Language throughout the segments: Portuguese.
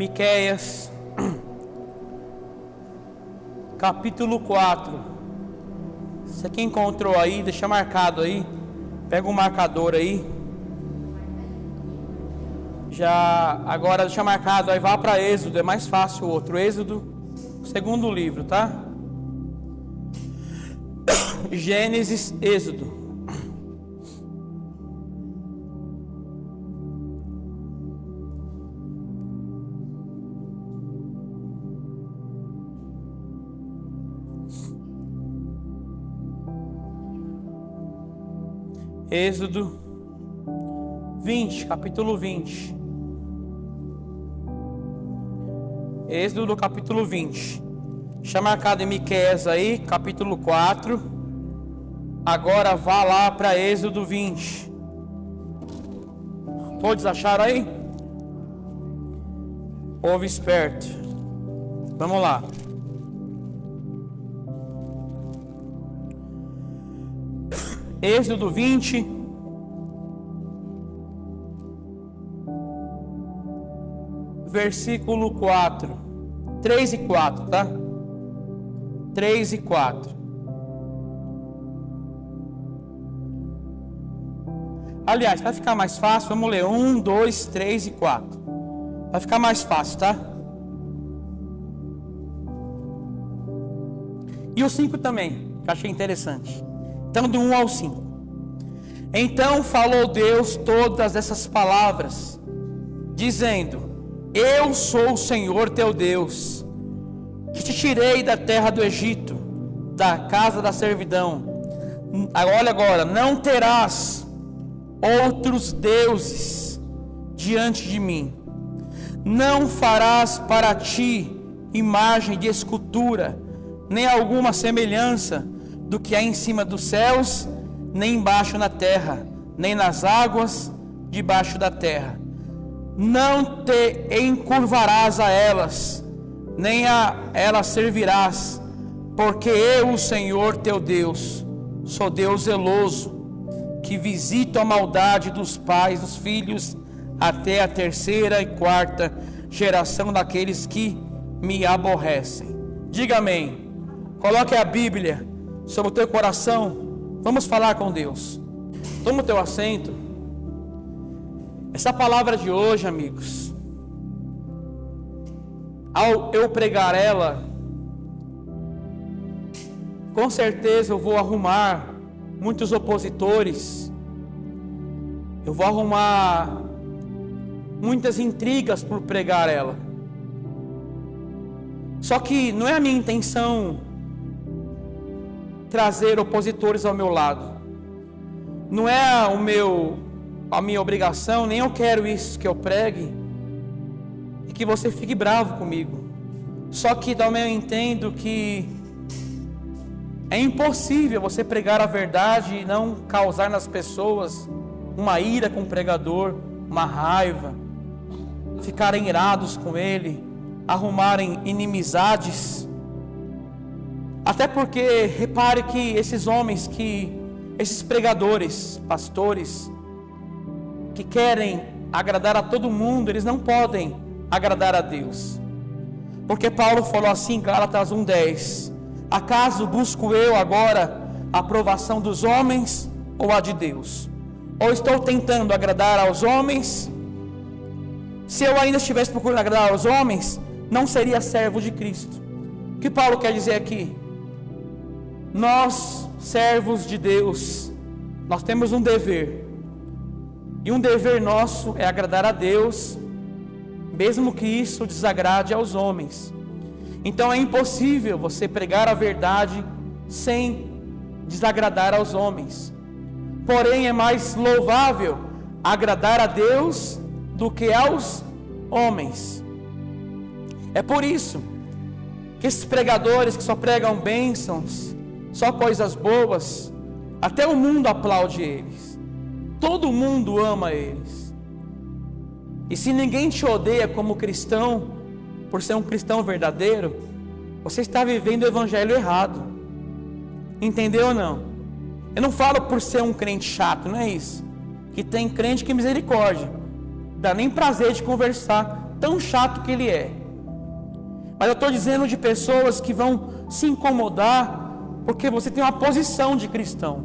Miqueias, capítulo 4. Você que encontrou aí, deixa marcado aí. Pega um marcador aí. Agora deixa marcado aí, vá para Êxodo, é mais fácil o outro. Êxodo, segundo livro, tá? Gênesis, Êxodo. Êxodo 20, capítulo 20. Êxodo capítulo 20. Deixa marcado em Miqueias aí, capítulo 4. Agora vá lá para Êxodo 20. Todos acharam aí? Povo esperto. Vamos lá. Êxodo 20, versículo 4, 3 e 4, tá? 3 e 4. Aliás, para ficar mais fácil, vamos ler 1, 2, 3 e 4. Vai ficar mais fácil, tá? E o 5 também, que eu achei interessante. Então, do 1 ao 5. Então falou Deus todas essas palavras, dizendo: Eu sou o Senhor teu Deus, que te tirei da terra do Egito, da casa da servidão. Olha agora, não terás outros deuses diante de mim. Não farás para ti imagem de escultura, nem alguma semelhança do que há em cima dos céus, nem embaixo na terra, nem nas águas debaixo da terra. Não te encurvarás a elas, nem a elas servirás, porque eu, o Senhor teu Deus, sou Deus zeloso, que visito a maldade dos pais dos filhos, até a terceira e quarta geração daqueles que me aborrecem. Diga amém. Coloque a Bíblia sobre o teu coração. Vamos falar com Deus. Toma o teu assento. Essa palavra de hoje, amigos, ao eu pregar ela, com certeza eu vou arrumar muitos opositores. Eu vou arrumar muitas intrigas por pregar ela. Só que não é a minha intenção trazer opositores ao meu lado. Não é a minha obrigação, nem eu quero isso que eu pregue e que você fique bravo comigo. Só que também eu entendo que é impossível você pregar a verdade e não causar nas pessoas uma ira com o pregador, uma raiva, ficarem irados com ele, arrumarem inimizades. Até porque, repare que esses pregadores, pastores, que querem agradar a todo mundo, eles não podem agradar a Deus. Porque Paulo falou assim em Gálatas 1:10: Acaso busco eu agora a aprovação dos homens ou a de Deus? Ou estou tentando agradar aos homens? Se eu ainda estivesse procurando agradar aos homens, não seria servo de Cristo. O que Paulo quer dizer aqui? Nós, servos de Deus, nós temos um dever. E um dever nosso é agradar a Deus, mesmo que isso desagrade aos homens. Então é impossível você pregar a verdade sem desagradar aos homens. Porém é mais louvável agradar a Deus do que aos homens. É por isso que esses pregadores que só pregam bênçãos, só coisas boas, até o mundo aplaude eles. Todo mundo ama eles. E se ninguém te odeia como cristão, por ser um cristão verdadeiro, você está vivendo o evangelho errado. Entendeu ou não? Eu não falo por ser um crente chato, não é isso. Que tem crente que misericórdia, dá nem prazer de conversar tão chato que ele é. Mas eu estou dizendo de pessoas que vão se incomodar porque você tem uma posição de cristão.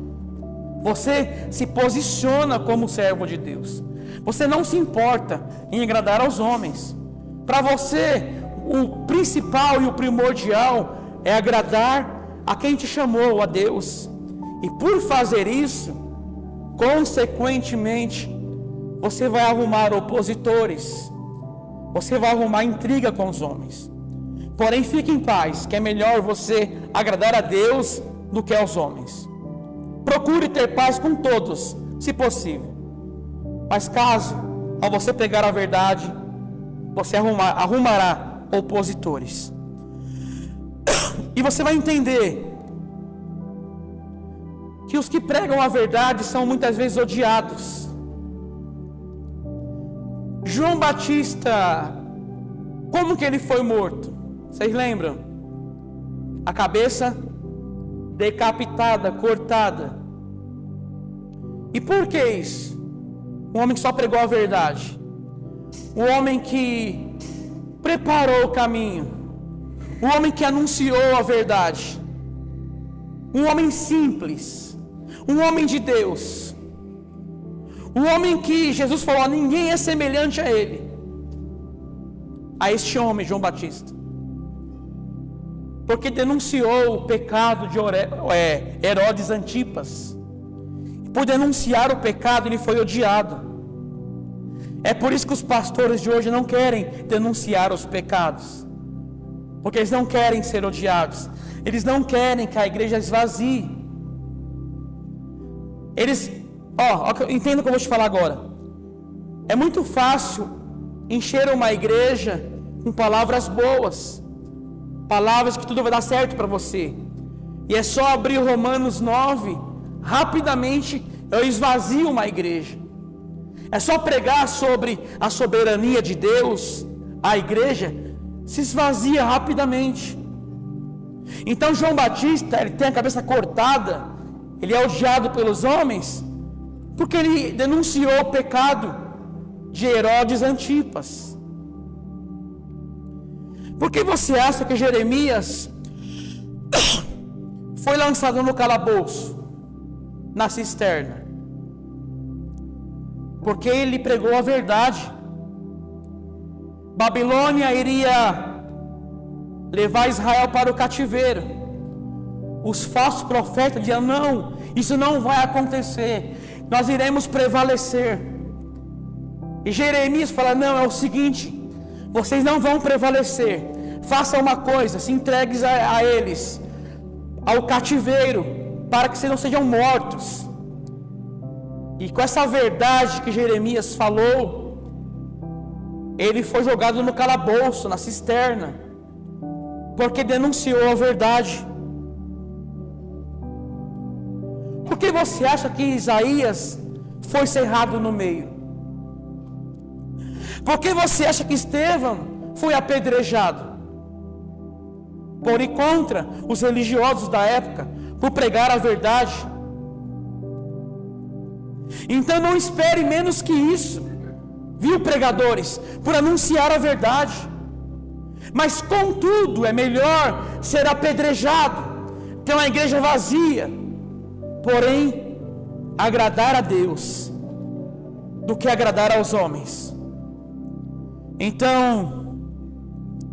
Você se posiciona como servo de Deus. Você não se importa em agradar aos homens. Para você, o principal e o primordial é agradar a quem te chamou, a Deus. E por fazer isso, consequentemente, você vai arrumar opositores. Você vai arrumar intriga com os homens. Porém, fique em paz, que é melhor você agradar a Deus do que aos homens. Procure ter paz com todos, se possível. Mas caso, ao você pegar a verdade, você arrumará opositores. E você vai entender que os que pregam a verdade são muitas vezes odiados. João Batista, como que ele foi morto? Vocês lembram? A cabeça decapitada, cortada. E por que isso? Um homem que só pregou a verdade. Um homem que preparou o caminho. Um homem que anunciou a verdade. Um homem simples. Um homem de Deus. Um homem que Jesus falou: ninguém é semelhante a ele. A este homem, João Batista. Porque denunciou o pecado de Herodes Antipas. Por denunciar o pecado, ele foi odiado. É por isso que os pastores de hoje não querem denunciar os pecados. Porque eles não querem ser odiados. Eles não querem que a igreja esvazie. Entenda o que eu vou te falar agora. É muito fácil encher uma igreja com palavras boas. Palavras que tudo vai dar certo para você. E é só abrir Romanos 9. Rapidamente eu esvazio uma igreja. É só pregar sobre a soberania de Deus. A igreja se esvazia rapidamente. Então João Batista, ele tem a cabeça cortada. Ele é odiado pelos homens porque ele denunciou o pecado de Herodes Antipas. Por que você acha que Jeremias foi lançado no calabouço, na cisterna? Porque ele pregou a verdade. Babilônia iria levar Israel para o cativeiro. Os falsos profetas diziam: não, isso não vai acontecer, nós iremos prevalecer. E Jeremias fala: não, é o seguinte, vocês não vão prevalecer. Faça uma coisa, se entregues a eles, ao cativeiro, para que vocês não sejam mortos. E com essa verdade que Jeremias falou, ele foi jogado no calabouço, na cisterna, porque denunciou a verdade. Por que você acha que Isaías foi cerrado no meio? Por que você acha que Estevão foi apedrejado? Por ir contra os religiosos da época, por pregar a verdade. Então não espere menos que isso, viu, pregadores, por anunciar a verdade. Mas contudo é melhor ser apedrejado, ter uma igreja vazia, porém agradar a Deus, do que agradar aos homens. Então,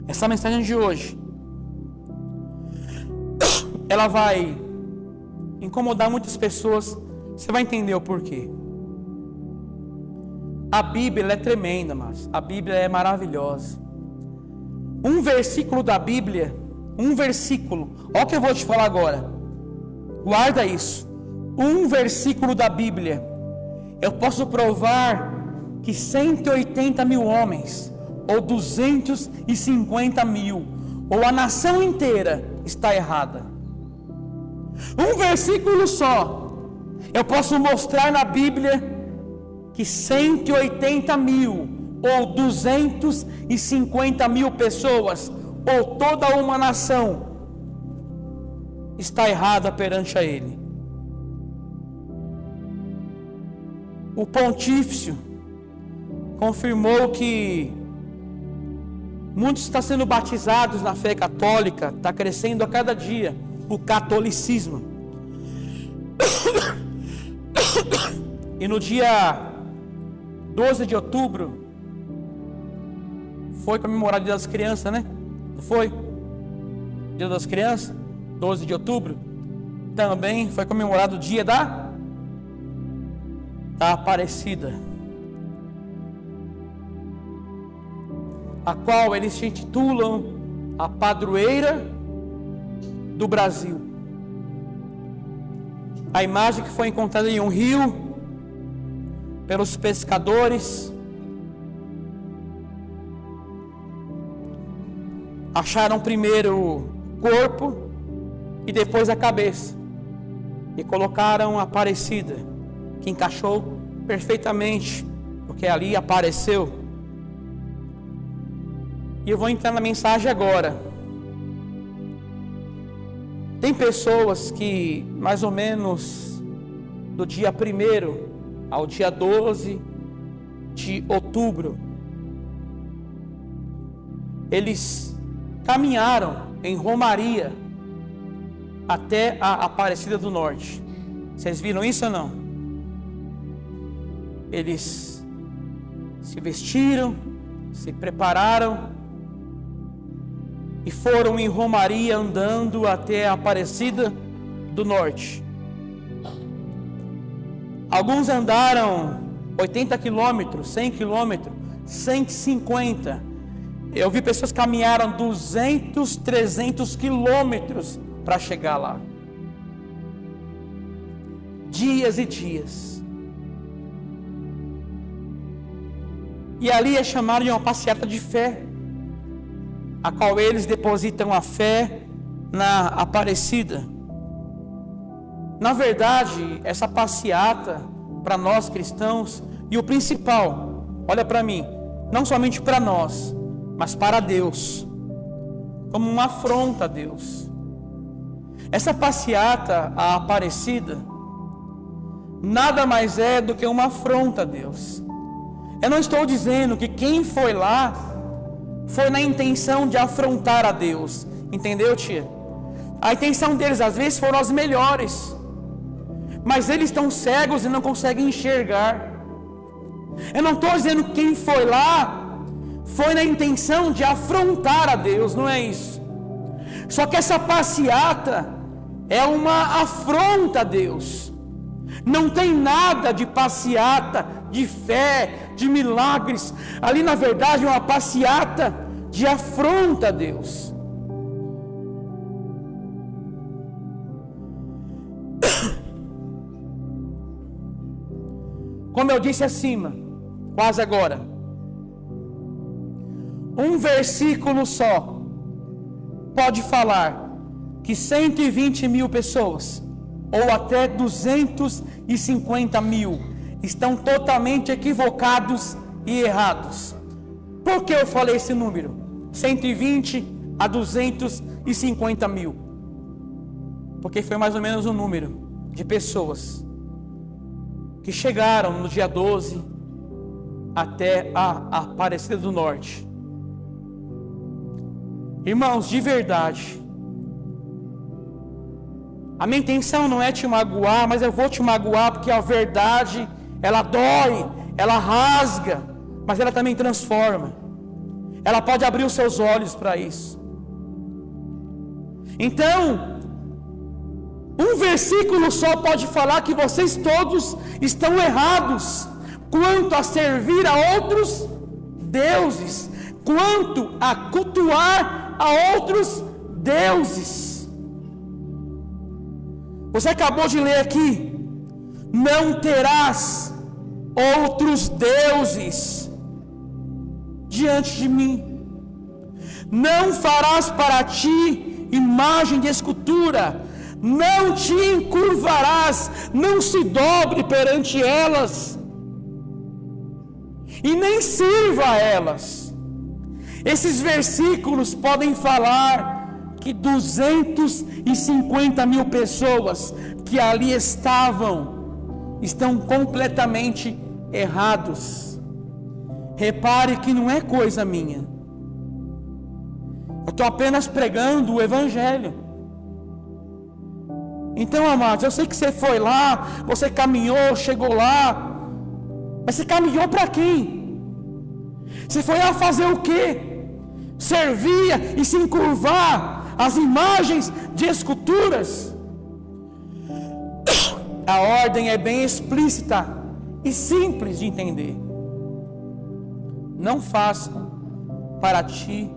essa mensagem de hoje, ela vai incomodar muitas pessoas. Você vai entender o porquê. A Bíblia é tremenda, mas a Bíblia é maravilhosa. Um versículo da Bíblia, olha o que eu vou te falar agora. Guarda isso. Um versículo da Bíblia, eu posso provar que 180 mil homens, ou 250 mil, ou a nação inteira está errada. Um versículo só, eu posso mostrar na Bíblia que 180 mil, ou 250 mil pessoas, ou toda uma nação, está errada perante a Ele. O pontífice confirmou que Muitos estão sendo batizados na fé católica, está crescendo a cada dia o catolicismo. E no dia 12 de outubro, foi comemorado o Dia das Crianças, né? Não foi? Dia das Crianças, 12 de outubro. Também foi comemorado o dia da Aparecida, a qual eles se intitulam a padroeira do Brasil. A imagem que foi encontrada em um rio pelos pescadores, acharam primeiro o corpo e depois a cabeça, e colocaram a Aparecida, que encaixou perfeitamente, porque ali apareceu. E eu vou entrar na mensagem agora. Tem pessoas que mais ou menos do dia 1º ao dia 12 de outubro, eles caminharam em romaria até a Aparecida do Norte. Vocês viram isso ou não? Eles se vestiram, se prepararam e foram em romaria andando até a Aparecida do Norte. Alguns andaram 80 quilômetros, 100 quilômetros, 150. Eu vi pessoas que caminharam 200, 300 quilômetros para chegar lá. Dias e dias. E ali é chamado de uma passeata de fé, a qual eles depositam a fé na Aparecida. Na verdade, essa passeata, para nós cristãos, e o principal, olha para mim, não somente para nós, mas para Deus, como uma afronta a Deus. Essa passeata, a Aparecida, nada mais é do que uma afronta a Deus. Eu não estou dizendo que quem foi lá foi na intenção de afrontar a Deus, entendeu, tia? A intenção deles às vezes foram as melhores, mas eles estão cegos e não conseguem enxergar. Eu não estou dizendo que quem foi lá foi na intenção de afrontar a Deus, não é isso. Só que essa passeata é uma afronta a Deus. Não tem nada de passeata, de fé, de milagres. Ali na verdade é uma passeata de afronta a Deus. Como eu disse acima, quase agora, um versículo só pode falar que 120 mil pessoas, ou até 250 mil, estão totalmente equivocados e errados. Por que eu falei esse número? 120 a 250 mil. Porque foi mais ou menos o número de pessoas que chegaram no dia 12 até a Aparecida do Norte. Irmãos, de verdade, a minha intenção não é te magoar, mas eu vou te magoar porque a verdade, ela dói, ela rasga, mas ela também transforma. Ela pode abrir os seus olhos para isso. Então, um versículo só pode falar que vocês todos estão errados quanto a servir a outros deuses, quanto a cultuar a outros deuses. Você acabou de ler aqui: não terás outros deuses diante de mim, não farás para ti imagem de escultura, não te encurvarás, não se dobre perante elas, e nem sirva a elas. Esses versículos podem falar que 250 mil pessoas que ali estão completamente errados. Repare que não é coisa minha, Eu estou apenas pregando o Evangelho. Então, amados, eu sei que você foi lá, você caminhou, chegou lá, mas você caminhou para quem? Você foi lá fazer o quê? Servir e se encurvar às imagens de esculturas? A ordem é bem explícita e simples de entender. Não faça para ti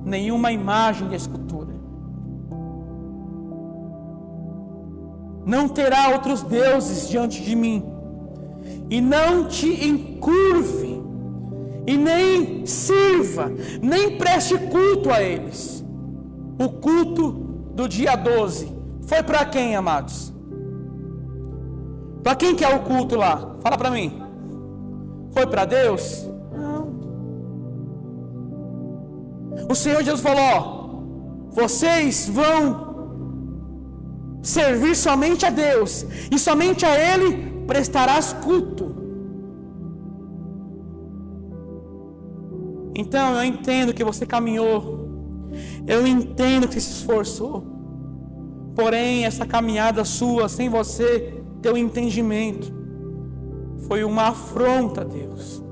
nenhuma imagem de escultura. Não terá outros deuses diante de mim. E não te encurve, e nem sirva, nem preste culto a eles. O culto do dia 12 foi para quem, amados? Para quem que é o culto lá? Fala para mim. Foi para Deus? Não. O Senhor Jesus falou: ó, vocês vão servir somente a Deus, e somente a Ele prestarás culto. Então eu entendo que você caminhou, eu entendo que se esforçou, porém essa caminhada sua, sem você ter o entendimento, foi uma afronta a Deus.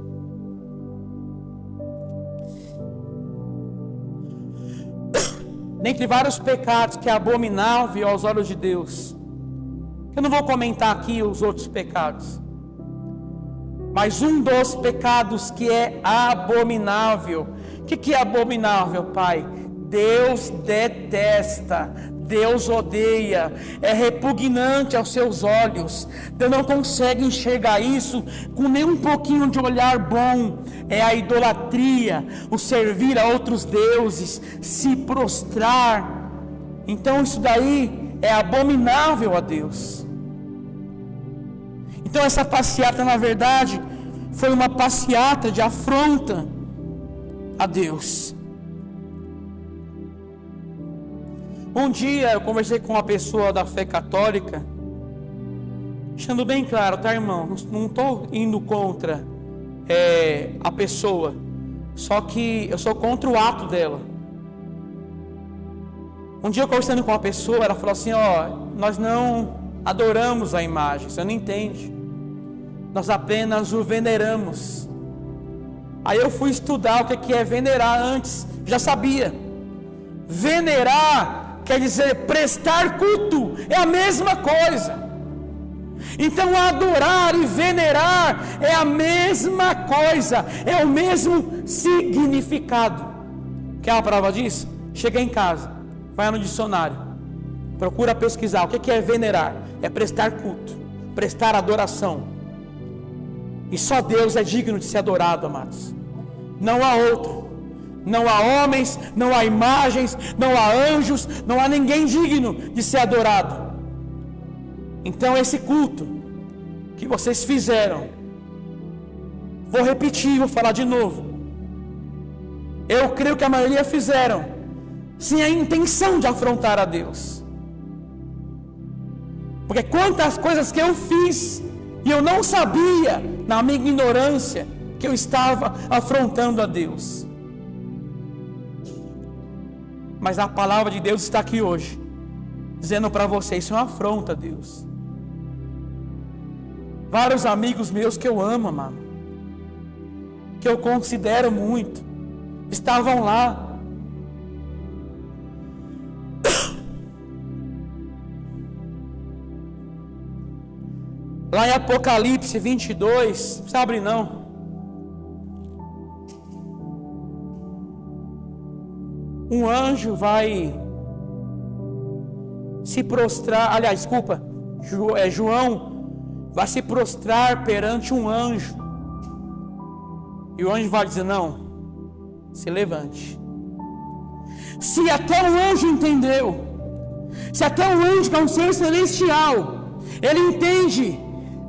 Dentre vários pecados que é abominável aos olhos de Deus, eu não vou comentar aqui os outros pecados, mas um dos pecados que é abominável. O que é abominável, Pai? Deus detesta, Deus odeia, é repugnante aos seus olhos. Deus não consegue enxergar isso com nem um pouquinho de olhar bom. É a idolatria, o servir a outros deuses, se prostrar. Então isso daí é abominável a Deus. Então essa passeata, na verdade, foi uma passeata de afronta a Deus. Um dia eu conversei com uma pessoa da fé católica, deixando bem claro, tá, irmão? Não estou indo contra a pessoa, só que eu sou contra o ato dela. Um dia eu conversando com uma pessoa, ela falou assim: ó, nós não adoramos a imagem, você não entende, nós apenas o veneramos. Aí eu fui estudar o que é venerar antes, já sabia. Venerar quer dizer prestar culto, é a mesma coisa. Então adorar e venerar é a mesma coisa, é o mesmo significado. Quer uma prova disso? Chega em casa, vai no dicionário, procura pesquisar o que é venerar. É prestar culto, prestar adoração. E só Deus é digno de ser adorado, amados. Não há outro. Não há homens, não há imagens, não há anjos, não há ninguém digno de ser adorado. Então esse culto que vocês fizeram, vou repetir, vou falar de novo. Eu creio que a maioria fizeram sem a intenção de afrontar a Deus. Porque quantas coisas que eu fiz e eu não sabia, na minha ignorância, que eu estava afrontando a Deus. Mas a palavra de Deus está aqui hoje, dizendo para vocês: isso é uma afronta a Deus. Vários amigos meus que eu amo, amado, que eu considero muito, estavam lá. Lá em Apocalipse 22, não precisa abrir não. Um anjo vai se prostrar, aliás, desculpa, João vai se prostrar perante um anjo. E o anjo vai dizer: não, se levante. Se até o anjo entendeu, se até o anjo, que é um ser celestial, ele entende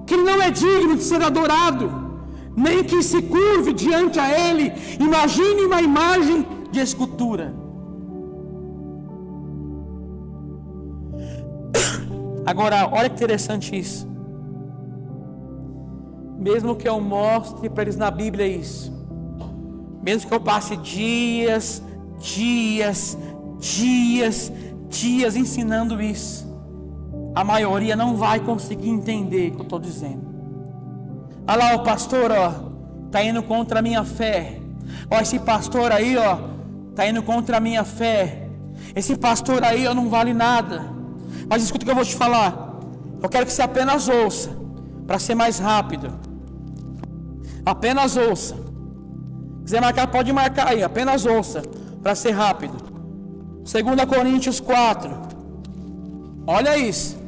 que ele não é digno de ser adorado, nem que se curve diante a ele, imagine uma imagem de escultura. Agora, olha que interessante isso. Mesmo que eu mostre para eles na Bíblia isso, mesmo que eu passe dias dias ensinando isso. A maioria não vai conseguir entender o que eu estou dizendo. Olha lá, o pastor, está indo contra a minha fé. Esse pastor aí, está indo contra a minha fé. Esse pastor aí, não vale nada. Mas escuta o que eu vou te falar. Eu quero que você apenas ouça, para ser mais rápido. Apenas ouça. Se quiser marcar, pode marcar aí. Apenas ouça, para ser rápido. 2 Coríntios 4. Olha isso.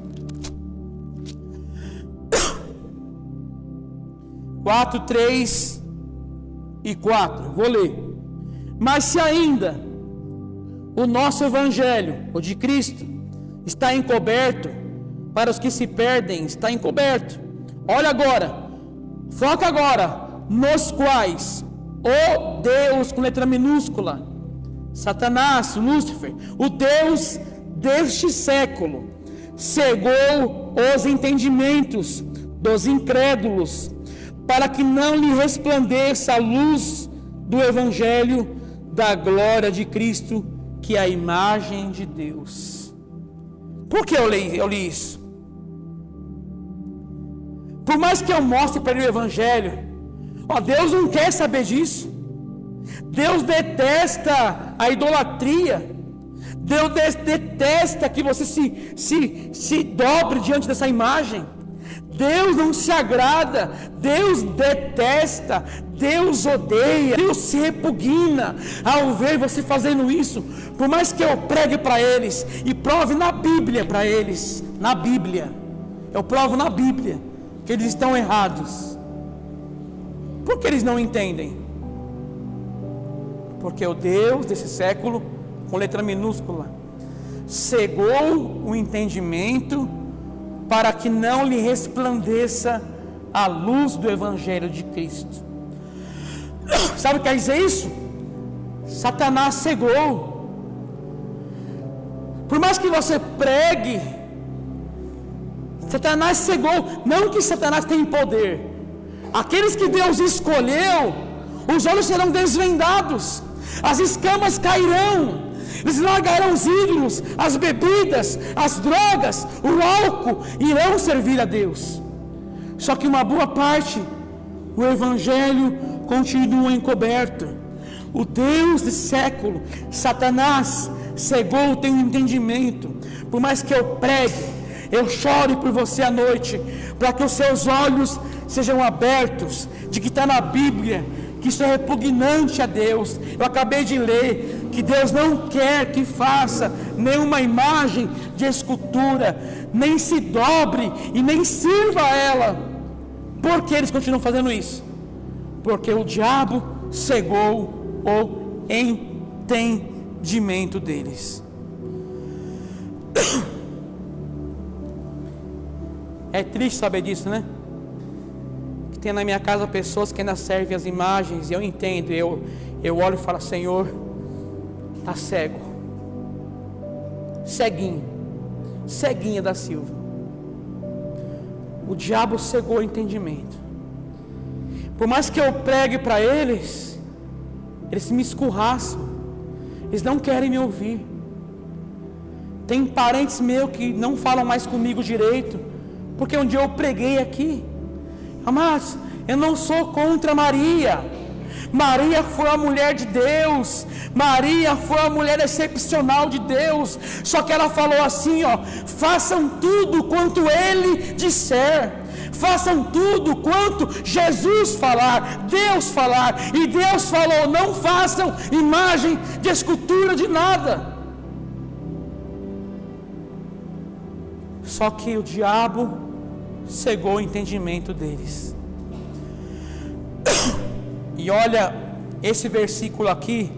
4, 3 e 4. Vou ler. Mas se ainda o nosso evangelho, o de Cristo, está encoberto, para os que se perdem, está encoberto. Olha agora. Foca agora. Nos quais o Deus, com letra minúscula, Satanás, Lúcifer, o Deus deste século, cegou os entendimentos dos incrédulos, para que não lhe resplandeça a luz do evangelho da glória de Cristo, que é a imagem de Deus. Por que eu li isso? Por mais que eu mostre para ele o evangelho, Deus não quer saber disso. Deus detesta a idolatria. Deus detesta que você se dobre diante dessa imagem. Deus não se agrada, Deus detesta, Deus odeia, Deus se repugna ao ver você fazendo isso. Por mais que eu pregue para eles e prove na Bíblia para eles, na Bíblia, eu provo na Bíblia que eles estão errados. Por que eles não entendem? Porque o Deus desse século, com letra minúscula, cegou o entendimento para que não lhe resplandeça a luz do evangelho de Cristo. Sabe o que quer dizer isso? Satanás cegou. Por mais que você pregue, Satanás cegou. Não que Satanás tem poder. Aqueles que Deus escolheu, os olhos serão desvendados, as escamas cairão. Eles largarão os ídolos, as bebidas, as drogas, o álcool, irão servir a Deus. Só que uma boa parte, o evangelho continua encoberto. O Deus desse século, Satanás, cegou o teu entendimento. Por mais que eu pregue, eu chore por você à noite, para que os seus olhos sejam abertos, de que está na Bíblia, que isso é repugnante a Deus. Eu acabei de ler que Deus não quer que faça nenhuma imagem de escultura, nem se dobre e nem sirva a ela. Por que eles continuam fazendo isso? Porque o diabo cegou o entendimento deles. É triste saber disso, né? Que tem na minha casa pessoas que ainda servem as imagens, e eu entendo, eu olho e falo: Senhor, está cego, ceguinha da Silva. O diabo cegou o entendimento. Por mais que eu pregue para eles, eles me escorraçam, eles não querem me ouvir. Tem parentes meus que não falam mais comigo direito, porque um dia eu preguei aqui. Amados, eu não sou contra Maria. Maria foi a mulher de Deus, Maria foi a mulher excepcional de Deus. Só que ela falou assim, façam tudo quanto Ele disser, façam tudo quanto Jesus falar, Deus falar. E Deus falou: não façam imagem de escultura de nada. Só que o diabo cegou o entendimento deles. E olha, esse versículo aqui,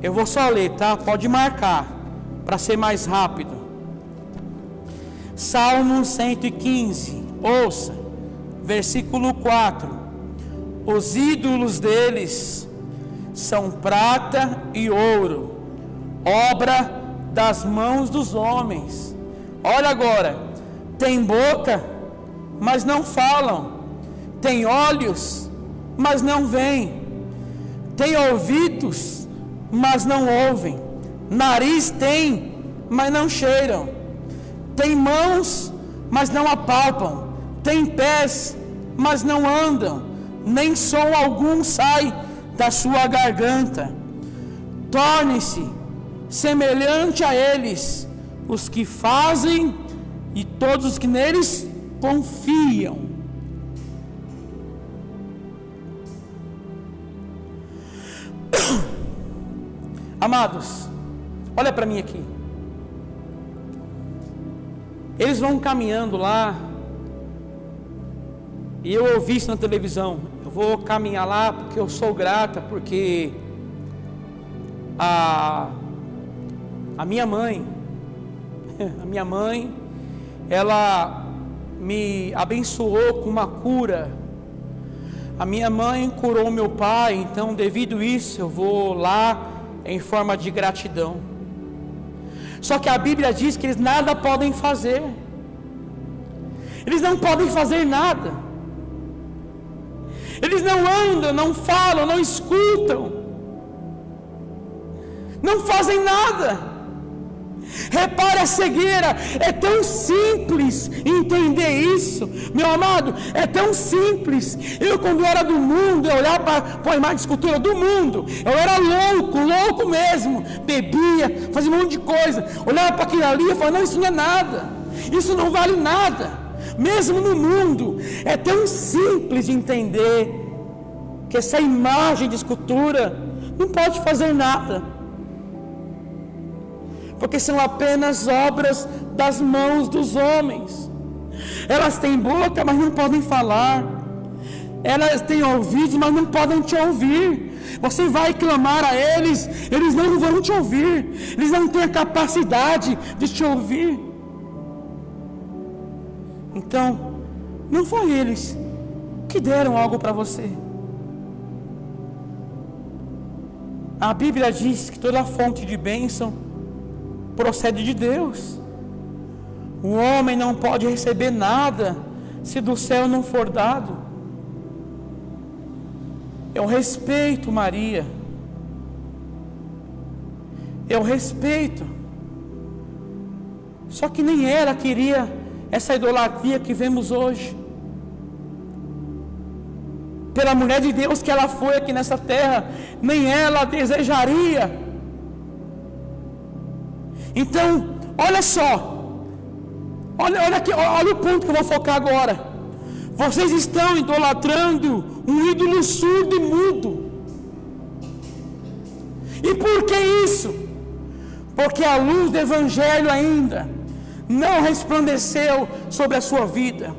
eu vou só ler, tá? Pode marcar, para ser mais rápido. Salmo 115, ouça, versículo 4. Os ídolos deles são prata e ouro, obra das mãos dos homens. Olha agora, tem boca, mas não falam, tem olhos, mas não veem, tem ouvidos, mas não ouvem, nariz têm, mas não cheiram, têm mãos, mas não apalpam, têm pés, mas não andam, nem som algum sai da sua garganta. Torne-se semelhante a eles os que fazem e todos os que neles confiam. Amados, olha para mim aqui. Eles vão caminhando lá, e eu ouvi isso na televisão. Eu vou caminhar lá porque eu sou grata, porque a minha mãe, ela me abençoou com uma cura. A minha mãe curou meu pai, então devido a isso eu vou lá em forma de gratidão. Só que a Bíblia diz que eles nada podem fazer. Eles não podem fazer nada. Eles não andam, não falam, não escutam, não fazem nada. Repare a cegueira, é tão simples entender isso, meu amado, é tão simples. Eu, quando era do mundo, eu olhava para a imagem de escultura do mundo, eu era louco mesmo, bebia, fazia um monte de coisa, olhava para aquilo ali e falava, não, isso não é nada, isso não vale nada. Mesmo no mundo, é tão simples de entender que essa imagem de escultura não pode fazer nada, porque são apenas obras das mãos dos homens. Elas têm boca, mas não podem falar. Elas têm ouvidos, mas não podem te ouvir. Você vai clamar a eles, eles não vão te ouvir. Eles não têm a capacidade de te ouvir. Então, não foi eles que deram algo para você. A Bíblia diz que toda fonte de bênção procede de Deus. O homem não pode receber nada se do céu não for dado. Eu respeito Maria, eu respeito, só que nem ela queria essa idolatria que vemos hoje. Pela mulher de Deus que ela foi aqui nessa terra, nem ela desejaria. Então, olha só, olha aqui, olha o ponto que eu vou focar agora. Vocês estão idolatrando um ídolo surdo e mudo. E por que isso? Porque a luz do Evangelho ainda não resplandeceu sobre a sua vida.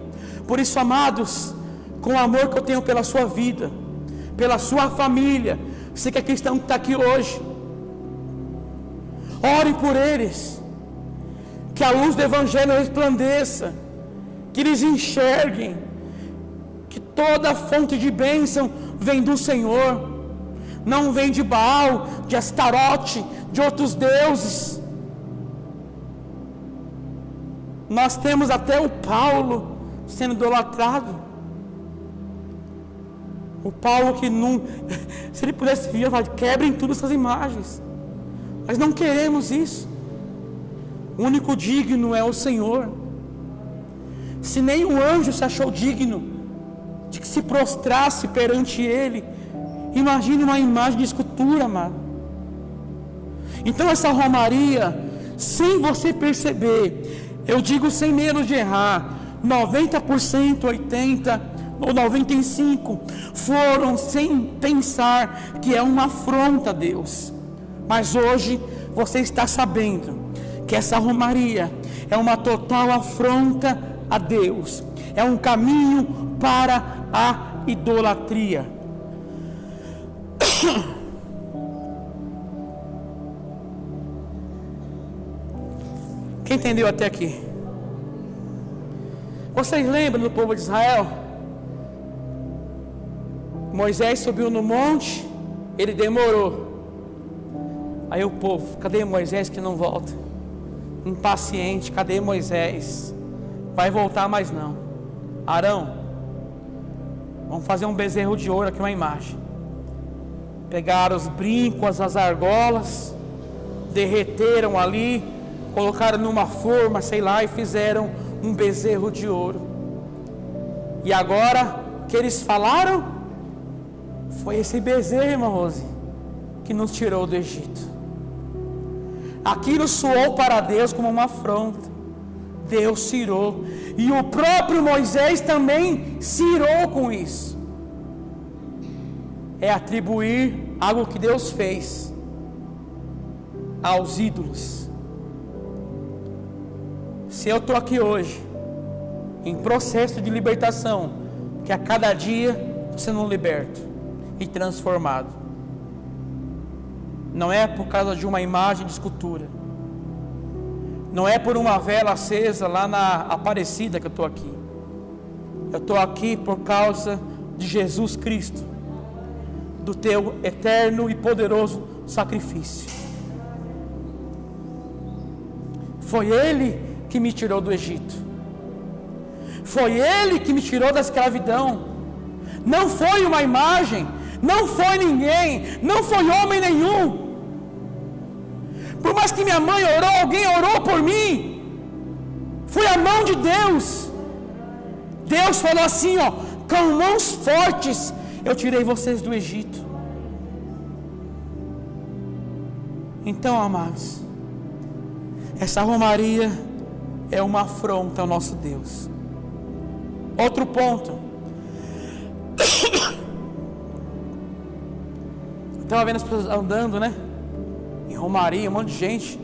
Por isso, amados, com o amor que eu tenho pela sua vida, pela sua família, você que é cristão que está aqui hoje, ore por eles, que a luz do Evangelho resplandeça, que eles enxerguem que toda fonte de bênção vem do Senhor, não vem de Baal, de Astarote, de outros deuses. Nós temos até o Paulo sendo idolatrado. O Paulo que não, se ele pudesse vir, ele falaria, quebrem todas essas imagens. Mas não queremos isso. O único digno é o Senhor. Se nem o anjo se achou digno de que se prostrasse perante Ele, imagine uma imagem de escultura, amado. Então essa romaria, sem você perceber, eu digo sem medo de errar, 90%, 80% ou 95% foram sem pensar que é uma afronta a Deus. Mas hoje você está sabendo que essa romaria é uma total afronta a Deus, é um caminho para a idolatria. Quem entendeu até aqui? Vocês lembram do povo de Israel? Moisés subiu no monte, ele demorou. Aí o povo, cadê Moisés que não volta? Impaciente, cadê Moisés? Vai voltar mais não. Arão, vamos fazer um bezerro de ouro aqui, uma imagem. Pegaram os brincos, as argolas, derreteram ali, colocaram numa forma, sei lá, e fizeram um bezerro de ouro. E agora, o que eles falaram? Foi esse bezerro, irmã Rose, que nos tirou do Egito. Aquilo soou para Deus como uma afronta. Deus se irou. E o próprio Moisés também se irou com isso. É atribuir algo que Deus fez aos ídolos. Se eu estou aqui hoje, em processo de libertação, que a cada dia estou sendo liberto e transformado, não é por causa de uma imagem de escultura, não é por uma vela acesa lá na Aparecida que eu estou aqui. Eu estou aqui por causa de Jesus Cristo, do teu eterno e poderoso sacrifício. Foi Ele que me tirou do Egito. Foi Ele que me tirou da escravidão. Não foi uma imagem, não foi ninguém, não foi homem nenhum. Por mais que minha mãe orou, alguém orou por mim. Foi a mão de Deus. Deus falou assim, ó, com mãos fortes eu tirei vocês do Egito. Então, amados, essa romaria é uma afronta ao nosso Deus. Outro ponto. Estava vendo as pessoas andando, né? Em romaria, um monte de gente,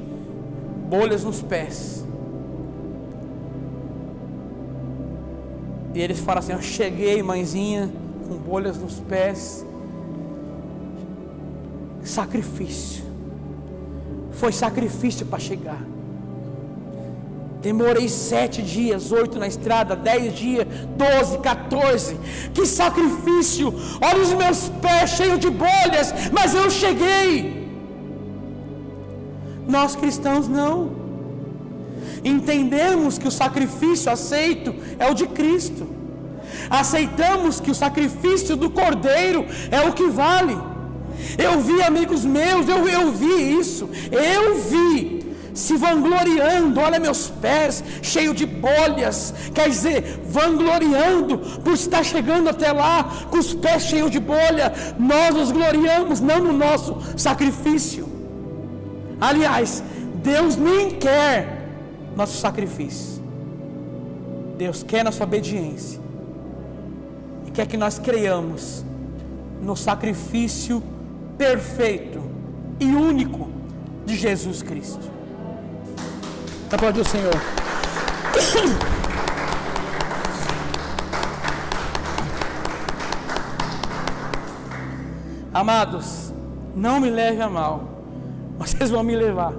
bolhas nos pés. E eles falam assim: eu cheguei, mãezinha, com bolhas nos pés. Sacrifício. Foi sacrifício para chegar. Demorei 7 dias, 8 na estrada, 10 dias, 12, 14. Que sacrifício! Olha os meus pés cheios de bolhas, mas eu cheguei. Nós cristãos não. Entendemos que o sacrifício aceito é o de Cristo. Aceitamos que o sacrifício do Cordeiro é o que vale. Eu vi amigos meus, eu vi isso. Eu vi se vangloriando, olha meus pés cheios de bolhas, quer dizer, vangloriando por estar chegando até lá com os pés cheios de bolha. Nós nos gloriamos não no nosso sacrifício. Aliás, Deus nem quer nosso sacrifício. Deus quer nossa obediência e quer que nós creiamos no sacrifício perfeito e único de Jesus Cristo. Aplaudir o Senhor. Amados, não me leve a mal, vocês vão me levar,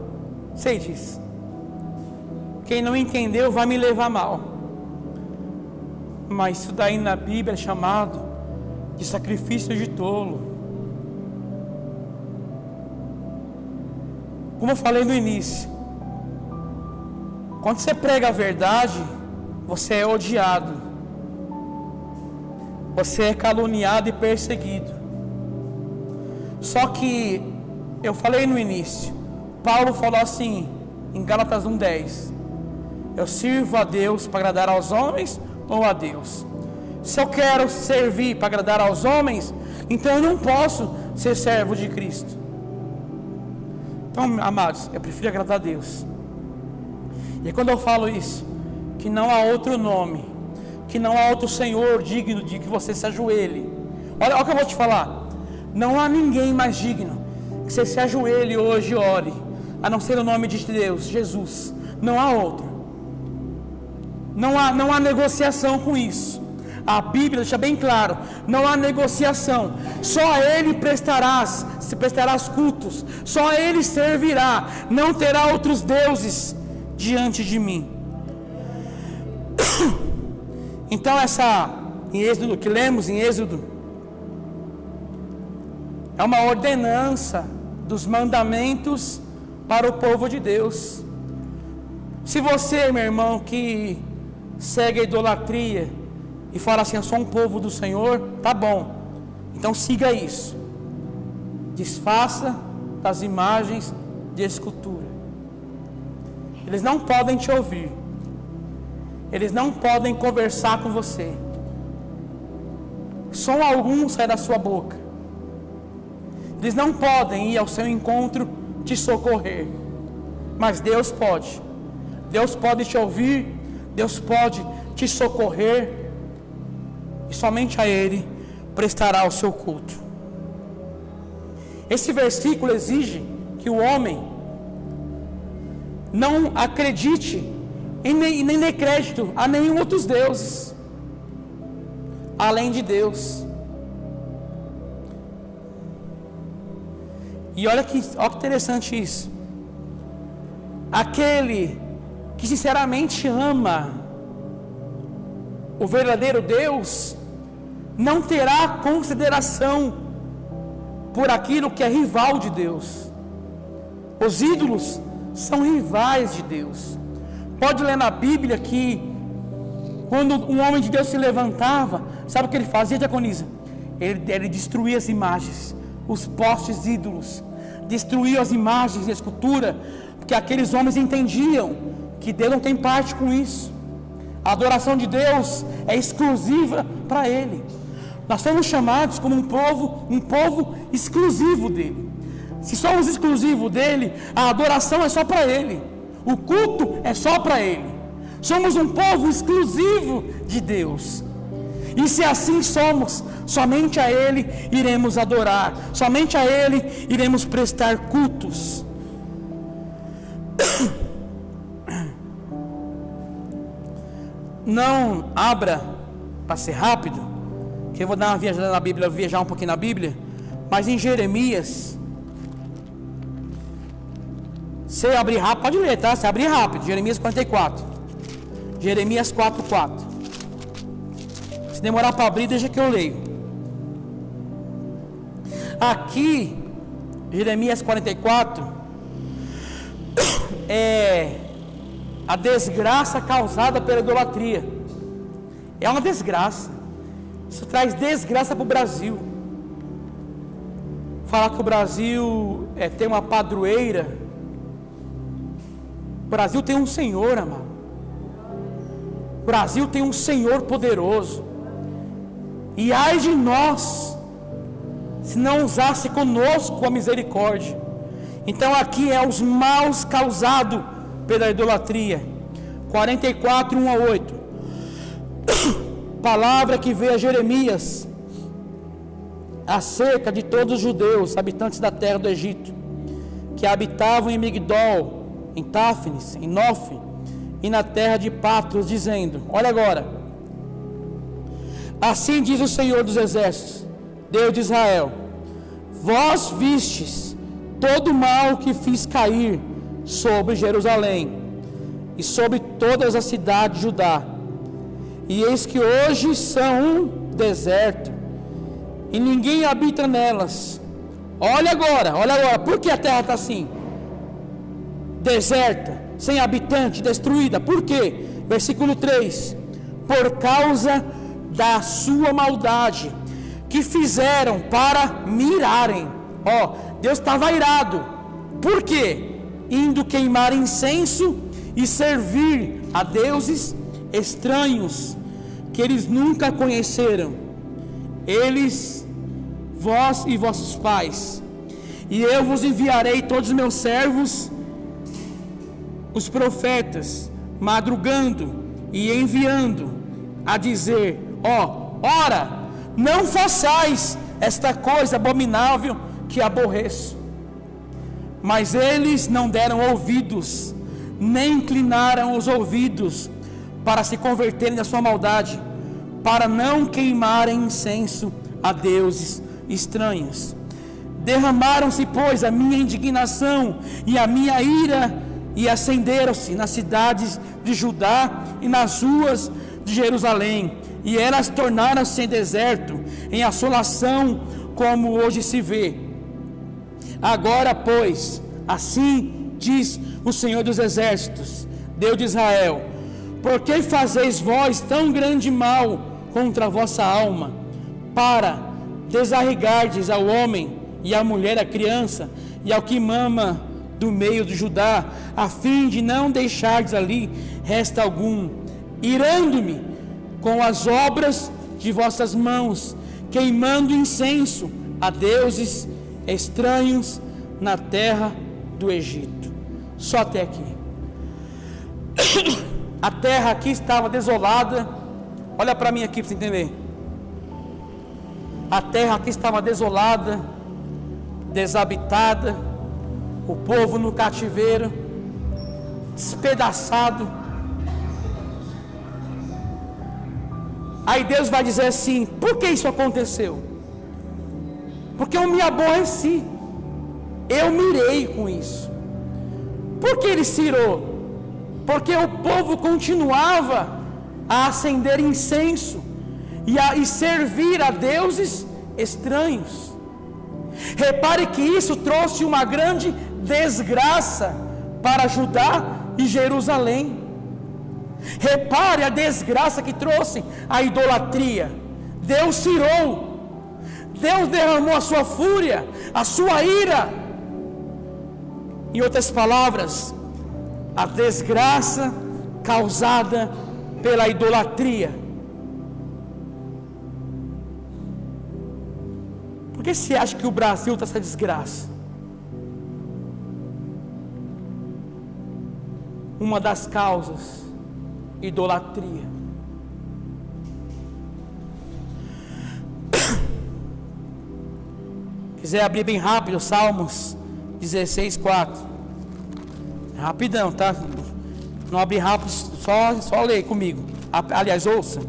sei disso. Quem não entendeu vai me levar mal. Mas isso daí na Bíblia é chamado de sacrifício de tolo. Como eu falei no início, quando você prega a verdade, você é odiado, você é caluniado e perseguido. Só que eu falei no início, Paulo falou assim em Gálatas 1:10: eu sirvo a Deus para agradar aos homens ou a Deus? Se eu quero servir para agradar aos homens, então eu não posso ser servo de Cristo. Então, amados, eu prefiro agradar a Deus. E quando eu falo isso, que não há outro nome, que não há outro Senhor digno de que você se ajoelhe. Olha o que eu vou te falar. Não há ninguém mais digno que você se ajoelhe hoje e ore, a não ser o nome de Deus, Jesus. Não há outro. Não há negociação com isso. A Bíblia deixa bem claro: não há negociação. Só a Ele prestarás cultos. Só a Ele servirá. Não terá outros deuses diante de mim. Então em Êxodo, que lemos em Êxodo, é uma ordenança dos mandamentos para o povo de Deus. Se você, meu irmão, que segue a idolatria e fala assim: eu sou um povo do Senhor, tá bom, então siga isso. desfaça das imagens de escultura. Eles não podem te ouvir. Eles não podem conversar com você. Som algum sai da sua boca. Eles não podem ir ao seu encontro te socorrer. Mas Deus pode. Deus pode te ouvir. Deus pode te socorrer. E somente a Ele prestará o seu culto. Esse versículo exige que o homem não acredite e nem dê crédito a nenhum outros deuses além de Deus. E olha que interessante isso. Aquele que sinceramente ama o verdadeiro Deus não terá consideração por aquilo que é rival de Deus. Os ídolos são rivais de Deus. Pode ler na Bíblia que quando um homem de Deus se levantava, sabe o que ele fazia, diaconisa? Ele destruía as imagens, os postes ídolos, destruía as imagens e a escultura, porque aqueles homens entendiam que Deus não tem parte com isso. A adoração de Deus é exclusiva para Ele. Nós somos chamados como um povo exclusivo dele. Se somos exclusivos dele, a adoração é só para Ele, o culto é só para Ele. Somos um povo exclusivo de Deus. E se assim somos, somente a Ele iremos adorar, somente a Ele iremos prestar cultos. Não abra, para ser rápido, que eu vou dar uma viajada na Bíblia, viajar um pouquinho na Bíblia, mas em Jeremias, se abrir rápido, pode ler, tá? Se abrir rápido, Jeremias 44, Jeremias 4:4. Se demorar para abrir, deixa que eu leio. Aqui, Jeremias 44, é a desgraça causada pela idolatria. É uma desgraça. Isso traz desgraça para o Brasil. Falar que o Brasil tem uma padroeira. O Brasil tem um Senhor, amado. O Brasil tem um Senhor poderoso. E ai de nós, se não usasse conosco a misericórdia. Então aqui é os maus causados pela idolatria. 44, 1-8. Palavra que veio a Jeremias acerca de todos os judeus, habitantes da terra do Egito, que habitavam em Migdol, em Táfnis, em Nof e na terra de Patros, dizendo: olha agora, assim diz o Senhor dos Exércitos, Deus de Israel: vós vistes todo o mal que fiz cair sobre Jerusalém e sobre todas as cidades de Judá, e eis que hoje são um deserto e ninguém habita nelas. Olha agora, por que a terra está assim? Deserta, sem habitante, destruída. Por quê? Versículo 3: por causa da sua maldade que fizeram para mirarem. Deus estava irado. Por quê? Indo queimar incenso e servir a deuses estranhos que eles nunca conheceram, eles, vós e vossos pais. E eu vos enviarei todos os meus servos, os profetas, madrugando e enviando a dizer: ora, não façais esta coisa abominável que aborreço. Mas eles não deram ouvidos, nem inclinaram os ouvidos para se converterem da sua maldade, para não queimarem incenso a deuses estranhos. Derramaram-se, pois, a minha indignação e a minha ira, e acenderam-se nas cidades de Judá e nas ruas de Jerusalém, e elas tornaram-se em deserto, em assolação, como hoje se vê. Agora, pois, assim diz o Senhor dos Exércitos, Deus de Israel: por que fazeis vós tão grande mal contra a vossa alma, para desarrigardes ao homem e a mulher, a criança, e ao que mama do meio de Judá, a fim de não deixardes ali resto algum, irando-me com as obras de vossas mãos, queimando incenso a deuses estranhos na terra do Egito. Só até aqui. A terra aqui estava desolada. Olha para mim aqui para você entender. A terra aqui estava desolada, desabitada, o povo no cativeiro, despedaçado. Aí Deus vai dizer assim: por que isso aconteceu? Porque eu me aborreci, eu mirei com isso. Por que ele se irou? Porque o povo continuava a acender incenso e servir a deuses estranhos. Repare que isso trouxe uma grande desgraça para Judá e Jerusalém. Repare a desgraça que trouxe a idolatria. Deus se irou, Deus derramou a sua fúria, a sua ira. Em outras palavras, a desgraça causada pela idolatria. Por que você acha que o Brasil está essa desgraça? Uma das causas, idolatria. Quiser abrir bem rápido, Salmos 16:4. Rapidão, tá? Não abrir rápido, só ler comigo. Aliás, ouça.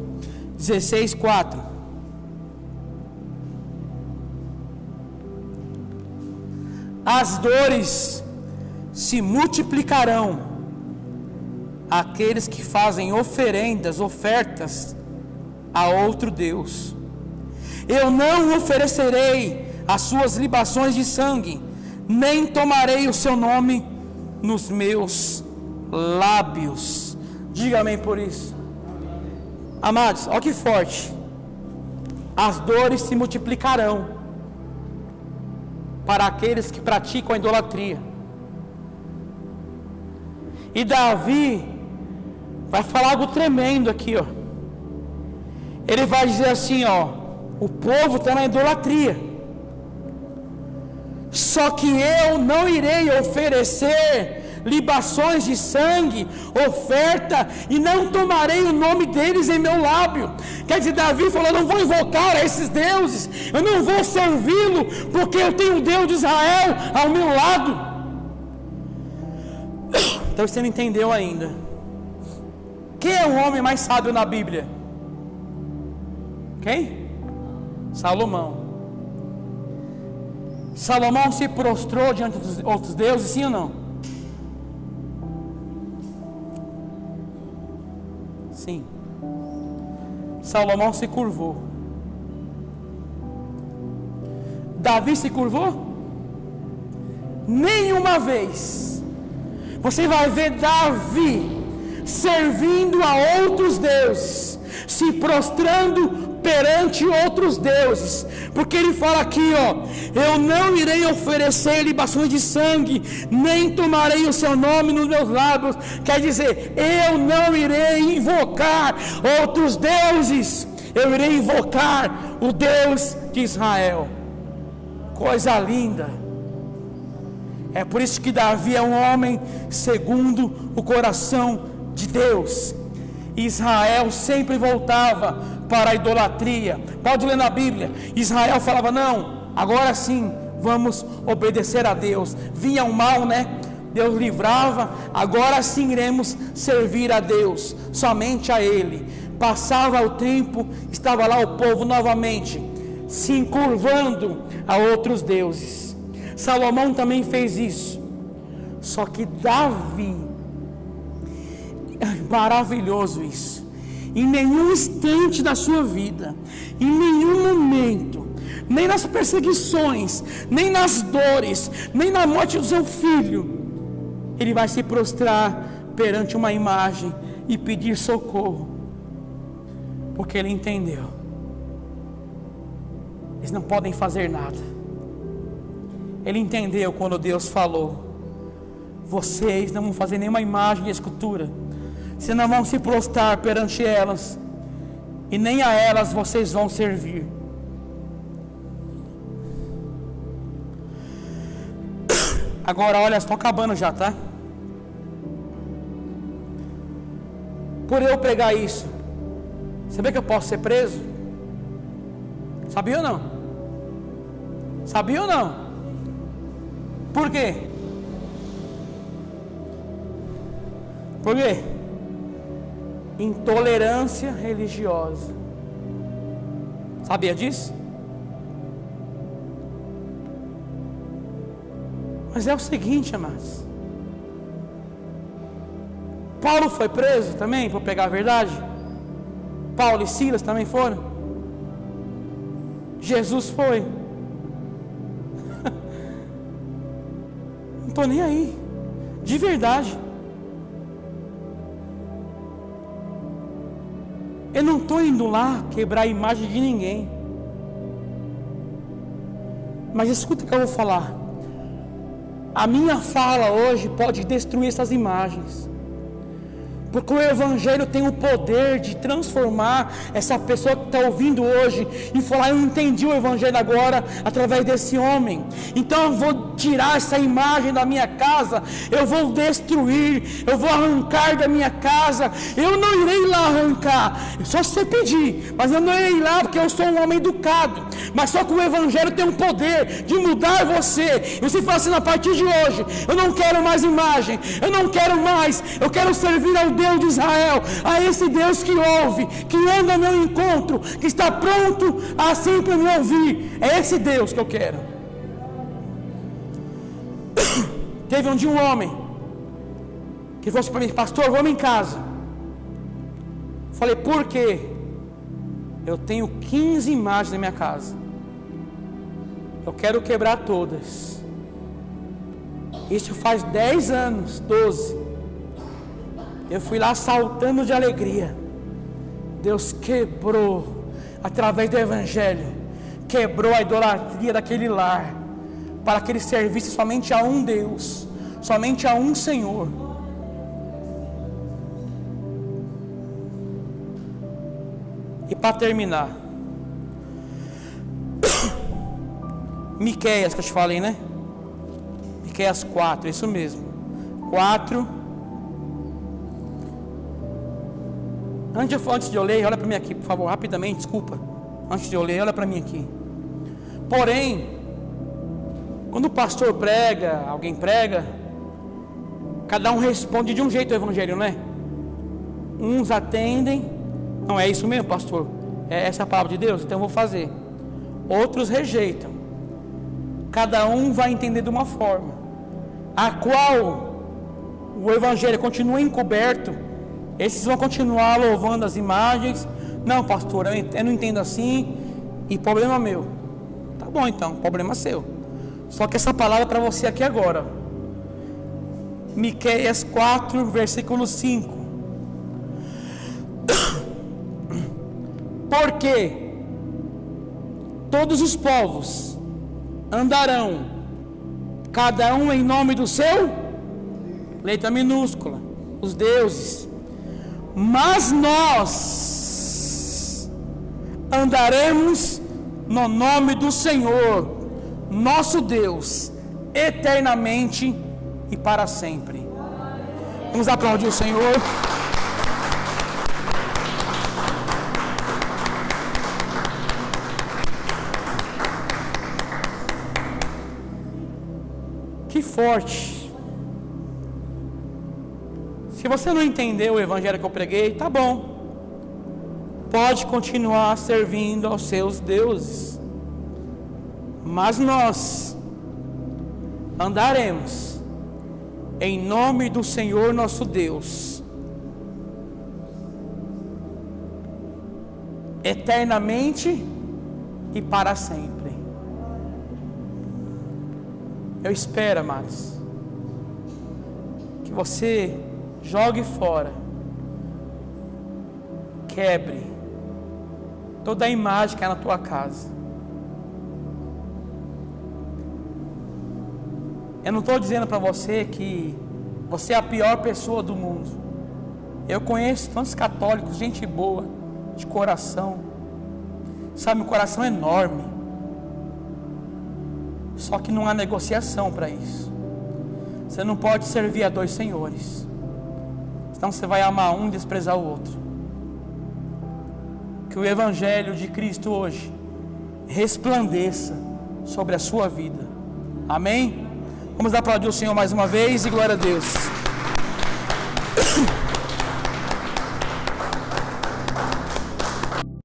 16:4. As dores se multiplicarão àqueles que fazem ofertas a outro Deus. Eu não oferecerei as suas libações de sangue, nem tomarei o seu nome nos meus lábios. Diga amém por isso. Amados, olha que forte. As dores se multiplicarão para aqueles que praticam a idolatria. E Davi vai falar algo tremendo aqui, ó. Ele vai dizer assim, ó: o povo está na idolatria, só que eu não irei oferecer libações de sangue, oferta, e não tomarei o nome deles em meu lábio. Quer dizer, Davi falou: eu não vou invocar a esses deuses, eu não vou servi-lo, porque eu tenho o Deus de Israel ao meu lado. Então você não entendeu ainda. Quem é o homem mais sábio na Bíblia? Quem? Salomão. Salomão se prostrou diante dos outros deuses, sim ou não? Sim. Salomão se curvou. Davi se curvou? Nenhuma vez. Você vai ver Davi servindo a outros deuses, se prostrando perante outros deuses, porque ele fala aqui, ó: eu não irei oferecer libações de sangue, nem tomarei o seu nome nos meus lábios. Quer dizer, eu não irei invocar outros deuses, eu irei invocar o Deus de Israel. Coisa linda. É por isso que Davi é um homem segundo o coração de Deus. Israel sempre voltava para a idolatria. Pode ler na Bíblia. Israel falava: não, agora sim vamos obedecer a Deus. Vinha o mal, né? Deus livrava. Agora sim iremos servir a Deus, somente a Ele. Passava o tempo, estava lá o povo novamente se encurvando a outros deuses. Salomão também fez isso. Só que Davi, maravilhoso isso, em nenhum instante da sua vida, em nenhum momento, nem nas perseguições, nem nas dores, nem na morte do seu filho, ele vai se prostrar perante uma imagem e pedir socorro, porque ele entendeu: eles não podem fazer nada, ele entendeu quando Deus falou: vocês não vão fazer nenhuma imagem de escultura, vocês não vão se prostrar perante elas, e nem a elas vocês vão servir. Agora olha, estou acabando já, tá? Por eu pregar isso, sabia que eu posso ser preso? Sabia ou não? Sabia ou não? Por quê? Por quê? Intolerância religiosa. Sabia disso? Mas é o seguinte, amados. Paulo foi preso também por pregar a verdade. Paulo e Silas também foram. Jesus foi. Não estou nem aí. De verdade. Eu não estou indo lá quebrar a imagem de ninguém. Mas escuta o que eu vou falar. A minha fala hoje pode destruir essas imagens. Porque o Evangelho tem o poder de transformar essa pessoa que está ouvindo hoje e falar: eu entendi o Evangelho agora através desse homem. Então eu vou tirar essa imagem da minha casa, eu vou destruir, eu vou arrancar da minha casa. Eu não irei lá arrancar, só se você pedir, mas eu não irei lá porque eu sou um homem educado. Mas só que o Evangelho tem o poder de mudar você. E você fala assim: a partir de hoje eu não quero mais imagem, eu não quero mais, eu quero servir ao Deus de Israel, a esse Deus que ouve, que anda ao meu encontro, que está pronto a sempre me ouvir. É esse Deus que eu quero. Teve um dia um homem que falou para mim: pastor, vamos em casa. Falei: por quê? Eu tenho 15 imagens na minha casa, eu quero quebrar todas. Isso faz 10 anos, 12. Eu fui lá saltando de alegria. Deus quebrou, através do Evangelho, quebrou a idolatria daquele lar, para que ele servisse somente a um Deus, somente a um Senhor. E para terminar, Miqueias, que eu te falei, né? Miqueias 4, isso mesmo, 4. Antes de eu ler, olha para mim aqui, por favor, rapidamente, desculpa. Antes de eu ler, olha para mim aqui. Porém, quando o pastor prega, alguém prega, cada um responde de um jeito ao Evangelho, não é? Uns atendem, não é isso mesmo, pastor? É essa a palavra de Deus? Então eu vou fazer. Outros rejeitam. Cada um vai entender de uma forma, a qual o Evangelho continua encoberto. Esses vão continuar louvando as imagens. Não, pastor, eu não entendo assim, e problema meu. Tá bom então, problema seu. Só que essa palavra é para você aqui agora. Miqueias 4, versículo 5. Porque todos os povos andarão, cada um em nome do seu, letra minúscula, os deuses. Mas nós andaremos no nome do Senhor, nosso Deus, eternamente e para sempre. Vamos aplaudir o Senhor. Que forte. Se você não entendeu o Evangelho que eu preguei, tá bom. Pode continuar servindo aos seus deuses. Mas nós andaremos em nome do Senhor nosso Deus, eternamente e para sempre. Eu espero, amados, que você jogue fora, quebre toda a imagem que é na tua casa. Eu não estou dizendo para você que você é a pior pessoa do mundo. Eu conheço tantos católicos, gente boa, de coração. Sabe, um coração enorme. Só que não há negociação para isso. Você não pode servir a dois senhores. Senão você vai amar um e desprezar o outro. Que o Evangelho de Cristo hoje resplandeça sobre a sua vida. Amém? Vamos aplaudir o Senhor mais uma vez e glória a Deus.